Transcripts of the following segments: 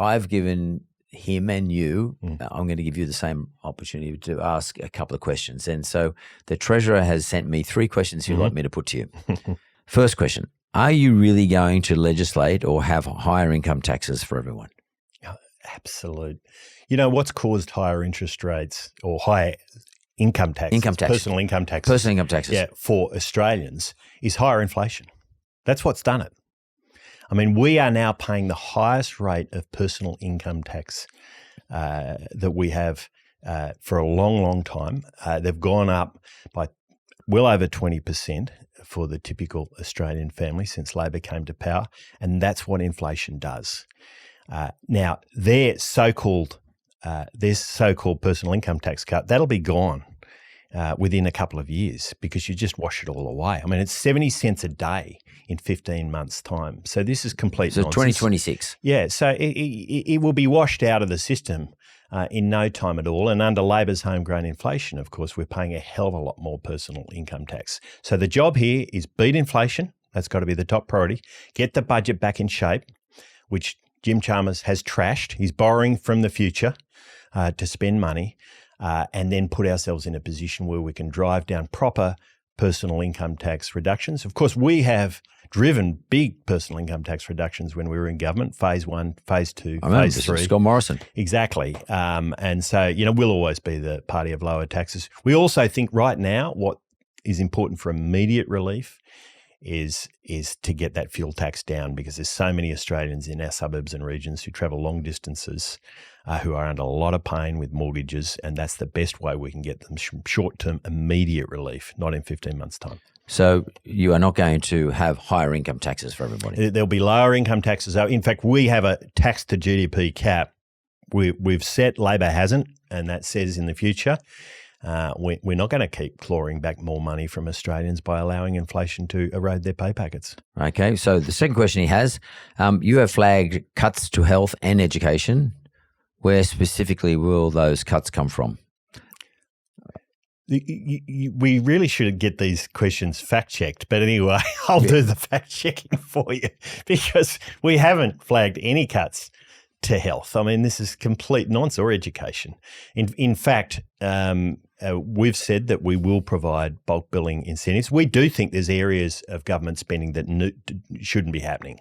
I've given him and you, I'm going to give you the same opportunity to ask a couple of questions. And so the Treasurer has sent me 3 questions he'd like me to put to you. First question, are you really going to legislate or have higher income taxes for everyone? Absolute. You know, what's caused higher interest rates or higher income tax, personal income taxes, for Australians is higher inflation. That's what's done it. I mean, we are now paying the highest rate of personal income tax that we have for a long, long time. They've gone up by well over 20% for the typical Australian family since Labor came to power, and that's what inflation does. Now, their so-called personal income tax cut, that'll be gone within a couple of years because you just wash it all away. I mean, it's 70 cents a day in 15 months' time. So this is complete nonsense. 2026. Yeah, so it will be washed out of the system in no time at all. And under Labor's homegrown inflation, of course, we're paying a hell of a lot more personal income tax. So the job here is beat inflation. That's got to be the top priority. Get the budget back in shape, which Jim Chalmers has trashed. He's borrowing from the future to spend money and then put ourselves in a position where we can drive down proper personal income tax reductions. Of course, we have driven big personal income tax reductions when we were in government, phase 1, phase 2, phase 3. Scott Morrison. Exactly. And so, you know, we'll always be the party of lower taxes. We also think right now what is important for immediate relief is to get that fuel tax down because there's so many Australians in our suburbs and regions who travel long distances who are under a lot of pain with mortgages, and that's the best way we can get them short-term immediate relief, not in 15 months' time. So you are not going to have higher income taxes for everybody? There'll be lower income taxes. In fact, we have a tax to GDP cap. We've set, Labor hasn't, and that says in the future we're not going to keep clawing back more money from Australians by allowing inflation to erode their pay packets. Okay, so the second question he has, you have flagged cuts to health and education. Where specifically will those cuts come from? We really should get these questions fact-checked, but anyway, I'll do the fact-checking for you because we haven't flagged any cuts to health. I mean, this is complete nonsense, or education. In fact, we've said that we will provide bulk billing incentives. We do think there's areas of government spending that shouldn't be happening.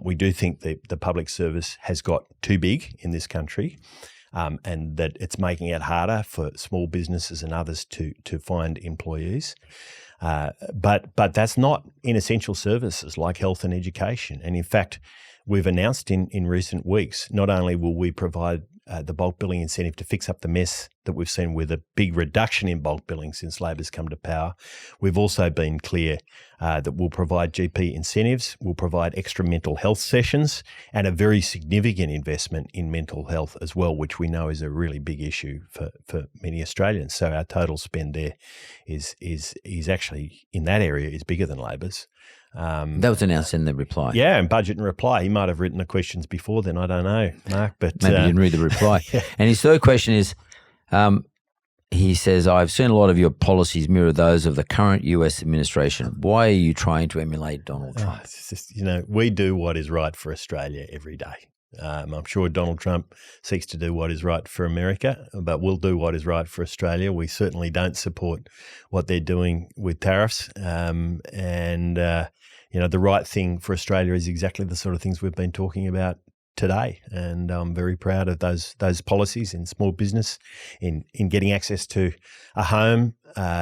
We do think that the public service has got too big in this country and that it's making it harder for small businesses and others to find employees. But that's not in essential services like health and education. And in fact, we've announced in recent weeks, not only will we provide the bulk billing incentive to fix up the mess that we've seen with a big reduction in bulk billing since Labor's come to power, we've also been clear that we'll provide GP incentives, we'll provide extra mental health sessions and a very significant investment in mental health as well, which we know is a really big issue for many Australians. So our total spend there is actually in that area is bigger than Labor's. That was announced in the reply. Yeah, in budget and reply. He might have written the questions before then. I don't know, Mark. But maybe you didn't read the reply. Yeah. And his third question is, he says, I've seen a lot of your policies mirror those of the current US administration. Why are you trying to emulate Donald Trump? It's just, we do what is right for Australia every day. I'm sure Donald Trump seeks to do what is right for America, but we'll do what is right for Australia. We certainly don't support what they're doing with tariffs. The right thing for Australia is exactly the sort of things we've been talking about today. And I'm very proud of those policies in small business, in getting access to a home,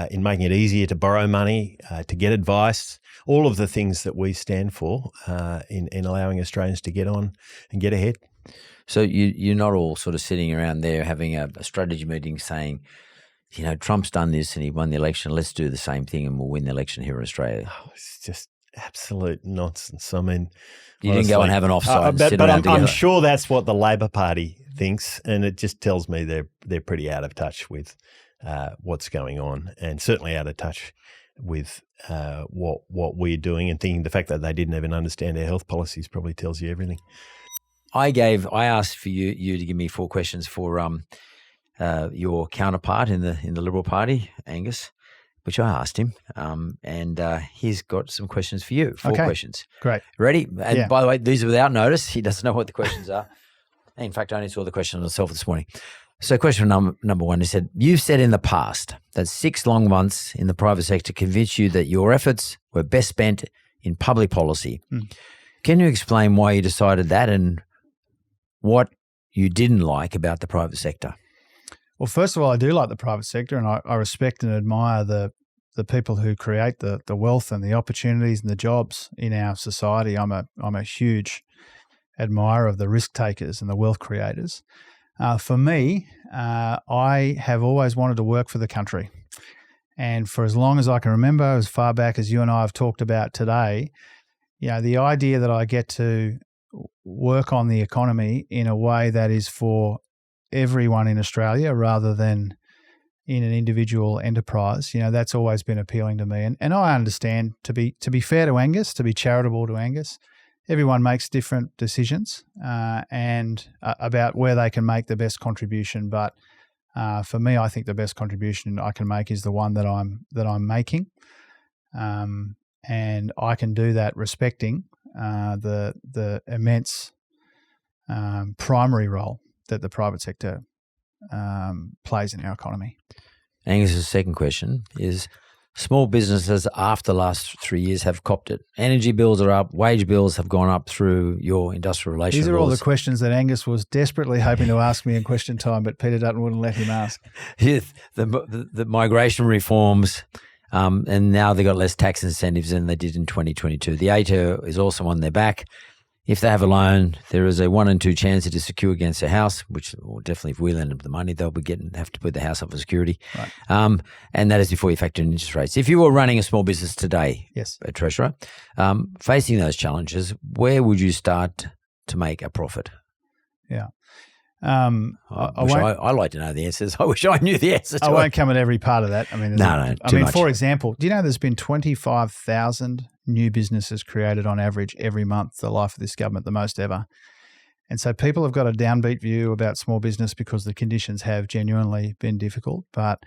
in making it easier to borrow money, to get advice, all of the things that we stand for in allowing Australians to get on and get ahead. So you're not all sort of sitting around there having a strategy meeting saying, Trump's done this and he won the election, let's do the same thing and we'll win the election here in Australia. Oh, it's just absolute nonsense. I mean, you didn't go and have an offside and sit around together. I'm sure that's what the Labor Party thinks, and it just tells me they're pretty out of touch with what's going on, and certainly out of touch with what we're doing, and thinking the fact that they didn't even understand our health policies probably tells you everything. I asked for you to give me 4 questions for your counterpart in the Liberal Party, Angus, which I asked him, and he's got some questions for you. 4 questions. Great. Ready? And by the way, these are without notice. He doesn't know what the questions are. In fact, I only saw the question myself this morning. So question number one, he said, you've said in the past that 6 long months in the private sector convinced you that your efforts were best spent in public policy. Can you explain why you decided that and what you didn't like about the private sector? Well, first of all, I do like the private sector, and I respect and admire the people who create the wealth and the opportunities and the jobs in our society. I'm a huge admirer of the risk takers and the wealth creators. For me, I have always wanted to work for the country. And for as long as I can remember, as far back as you and I have talked about today, the idea that I get to work on the economy in a way that is for everyone in Australia rather than in an individual enterprise, that's always been appealing to me. And I understand, to be fair to Angus, to be charitable to Angus, everyone makes different decisions and about where they can make the best contribution. But for me, I think the best contribution I can make is the one that I'm making, and I can do that respecting the immense primary role that the private sector plays in our economy. Angus's second question is, small businesses after the last 3 years have copped it. Energy bills are up, wage bills have gone up through your industrial relations. These are all the questions that Angus was desperately hoping to ask me in question time, but Peter Dutton wouldn't let him ask. Yes, the migration reforms, and now they've got less tax incentives than they did in 2022. The ATO is also on their back. If they have a loan, there is a 1 in 2 chance it is secure against a house, which definitely if we lend them the money, they'll be have to put the house up for security. Right. And that is before you factor in interest rates. If you were running a small business today, yes, a treasurer, facing those challenges, where would you start to make a profit? Yeah. I like to know the answers. I wish I knew the answers. I won't come at every part of that. No, for example, do you know there's been 25,000 new businesses created on average every month, the life of this government, the most ever. And so people have got a downbeat view about small business because the conditions have genuinely been difficult, but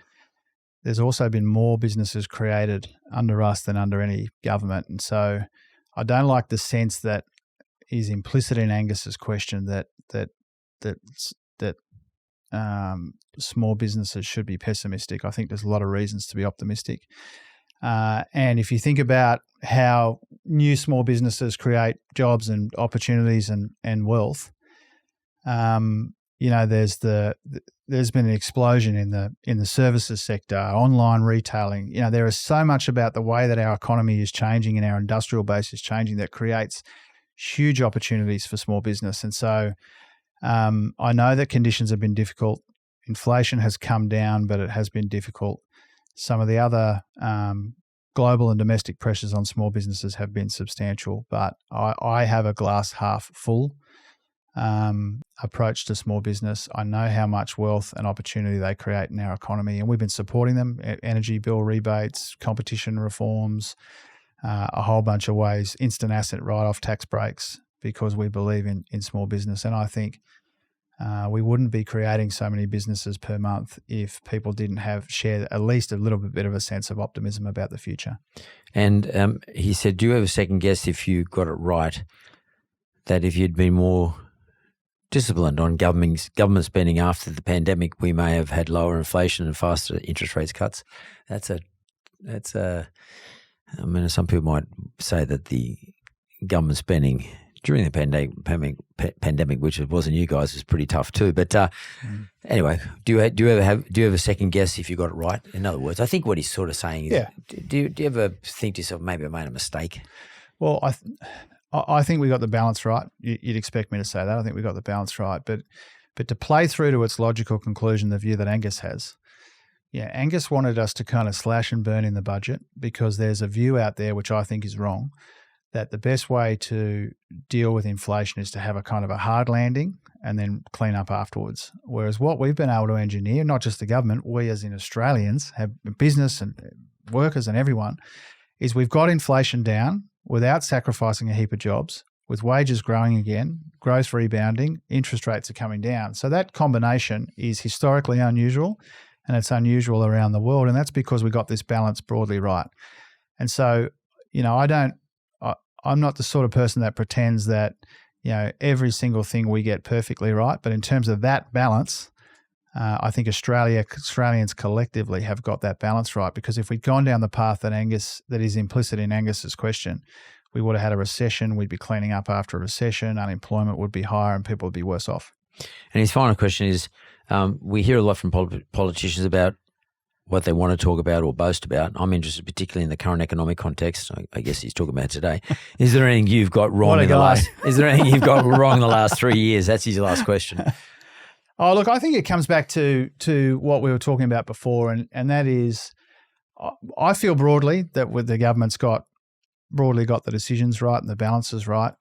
there's also been more businesses created under us than under any government. And so I don't like the sense that is implicit in Angus's question that small businesses should be pessimistic. I think there's a lot of reasons to be optimistic. And if you think about how new small businesses create jobs and opportunities and wealth, there's been an explosion in the services sector, online retailing. There is so much about the way that our economy is changing and our industrial base is changing that creates huge opportunities for small business. And so I know that conditions have been difficult. Inflation has come down, but it has been difficult. Some of the other global and domestic pressures on small businesses have been substantial, but I have a glass half full approach to small business. I know how much wealth and opportunity they create in our economy, and we've been supporting them, energy bill rebates, competition reforms, a whole bunch of ways, instant asset write-off tax breaks, because we believe in small business. And I think we wouldn't be creating so many businesses per month if people didn't share at least a little bit of a sense of optimism about the future. And he said, do you ever second guess if you got it right, that if you'd been more disciplined on government spending after the pandemic, we may have had lower inflation and faster interest rates cuts? Some people might say that the government spending during the pandemic, which it wasn't you guys, was pretty tough too. But anyway, do you ever second guess if you got it right? In other words, I think what he's sort of saying is, do you ever think to yourself, maybe I made a mistake? Well, I think we got the balance right. You'd expect me to say that. I think we got the balance right. But to play through to its logical conclusion, the view that Angus has, Angus wanted us to kind of slash and burn in the budget because there's a view out there, which I think is wrong, that the best way to deal with inflation is to have a kind of a hard landing and then clean up afterwards. Whereas what we've been able to engineer, not just the government, we as in Australians, have business and workers and everyone, is we've got inflation down without sacrificing a heap of jobs, with wages growing again, growth rebounding, interest rates are coming down. So that combination is historically unusual, and it's unusual around the world, and that's because we got this balance broadly right. And so, I'm not the sort of person that pretends that, every single thing we get perfectly right. But in terms of that balance, I think Australians collectively have got that balance right, because if we'd gone down the path that is implicit in Angus's question, we would have had a recession. We'd be cleaning up after a recession. Unemployment would be higher and people would be worse off. And his final question is, we hear a lot from politicians about what they want to talk about or boast about. I'm interested particularly in the current economic context. I guess he's talking about today. Is there anything you've got wrong in the last 3 years? That's his last question. Oh, look, I think it comes back to what we were talking about before, and that is, I feel broadly that the government's got the decisions right and the balances right.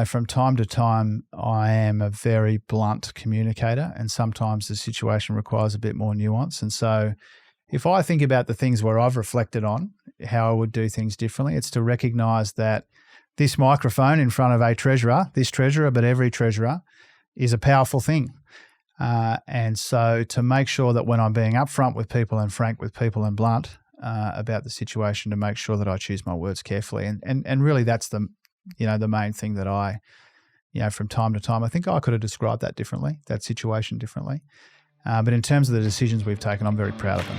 From time to time, I am a very blunt communicator, and sometimes the situation requires a bit more nuance. And so if I think about the things where I've reflected on how I would do things differently, it's to recognise that this microphone in front of this treasurer, but every treasurer, is a powerful thing. And so to make sure that when I'm being upfront with people and frank with people and blunt about the situation, to make sure that I choose my words carefully. And really that's the main thing that I, from time to time, I think I could have described that differently, that situation differently. But in terms of the decisions we've taken, I'm very proud of them.